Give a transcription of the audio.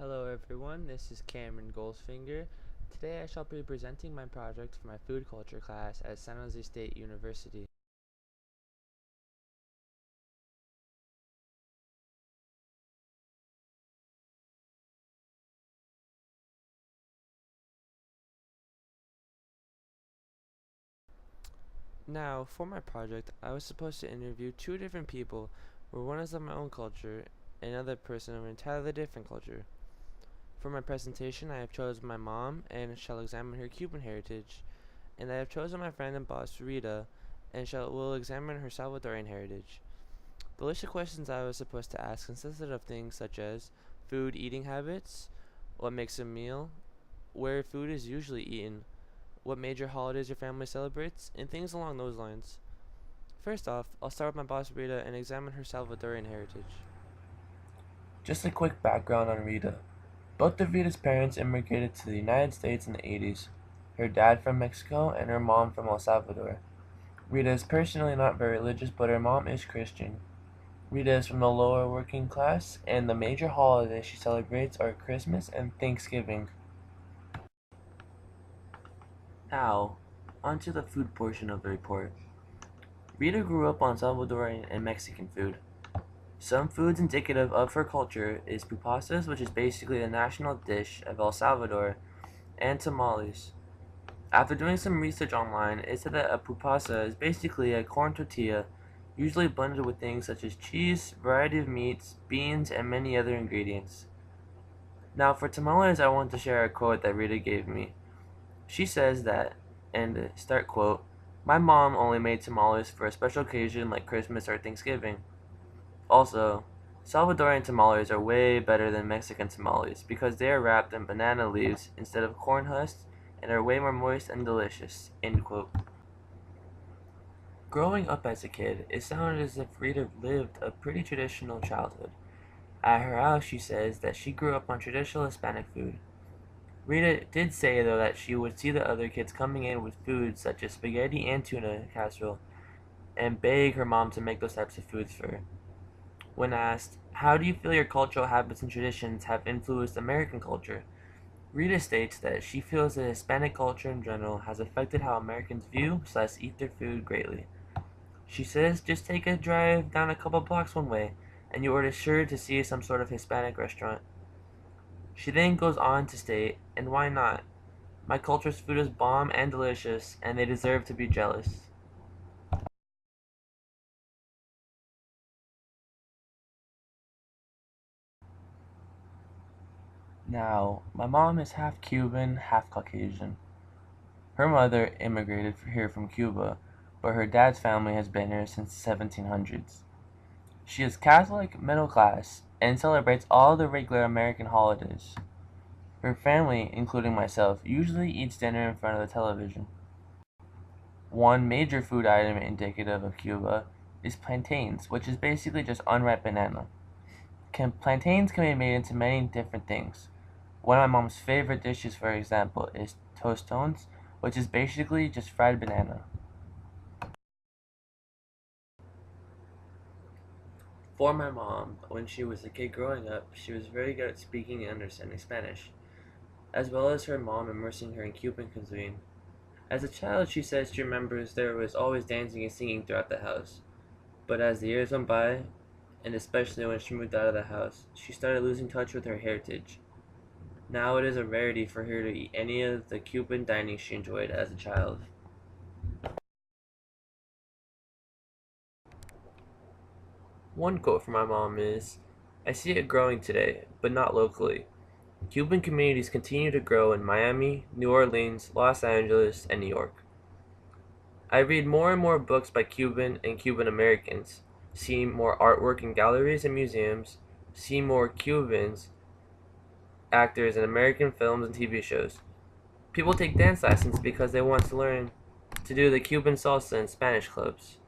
Hello everyone, this is Cameron Goldfinger. Today I shall be presenting my project for my food culture class at San Jose State University. Now, for my project, I was supposed to interview two different people where one is of my own culture and another person of an entirely different culture. For my presentation, I have chosen my mom and shall examine her Cuban heritage, and I have chosen my friend and boss Rita and will examine her Salvadorian heritage. The list of questions I was supposed to ask consisted of things such as food eating habits, what makes a meal, where food is usually eaten, what major holidays your family celebrates, and things along those lines. First off, I'll start with my boss Rita and examine her Salvadorian heritage. Just a quick background on Rita. Both of Rita's parents immigrated to the United States in the 80s, her dad from Mexico and her mom from El Salvador. Rita is personally not very religious, but her mom is Christian. Rita is from the lower working class, and the major holidays she celebrates are Christmas and Thanksgiving. Now, onto the food portion of the report. Rita grew up on Salvadorian and Mexican food. Some foods indicative of her culture is pupusas, which is basically the national dish of El Salvador, and tamales. After doing some research online, it said that a pupasa is basically a corn tortilla, usually blended with things such as cheese, variety of meats, beans, and many other ingredients. Now for tamales, I want to share a quote that Rita gave me. She says that, and start quote, "My mom only made tamales for a special occasion like Christmas or Thanksgiving." Also, Salvadorian tamales are way better than Mexican tamales because they are wrapped in banana leaves instead of corn husks and are way more moist and delicious. End quote. Growing up as a kid, it sounded as if Rita lived a pretty traditional childhood. At her house, she says that she grew up on traditional Hispanic food. Rita did say, though, that she would see the other kids coming in with foods such as spaghetti and tuna casserole and beg her mom to make those types of foods for her. When asked, "How do you feel your cultural habits and traditions have influenced American culture?" Rita states that she feels that Hispanic culture in general has affected how Americans view/eat their food greatly. She says just take a drive down a couple blocks one way, and you are sure to see some sort of Hispanic restaurant. She then goes on to state, and why not? My culture's food is bomb and delicious, and they deserve to be jealous. Now, my mom is half Cuban, half Caucasian. Her mother immigrated here from Cuba, but her dad's family has been here since the 1700s. She is Catholic, middle class, and celebrates all the regular American holidays. Her family, including myself, usually eats dinner in front of the television. One major food item indicative of Cuba is plantains, which is basically just unripe banana. Plantains can be made into many different things. One of my mom's favorite dishes, for example, is tostones, which is basically just fried banana. For my mom, when she was a kid growing up, she was very good at speaking and understanding Spanish, as well as her mom immersing her in Cuban cuisine. As a child, she says she remembers there was always dancing and singing throughout the house. But as the years went by, and especially when she moved out of the house, she started losing touch with her heritage. Now it is a rarity for her to eat any of the Cuban dining she enjoyed as a child. One quote from my mom is, "I see it growing today, but not locally. Cuban communities continue to grow in Miami, New Orleans, Los Angeles, and New York. I read more and more books by Cuban and Cuban Americans, see more artwork in galleries and museums, see more Cubans actors in American films and TV shows. People take dance lessons because they want to learn to do the Cuban salsa in Spanish clubs.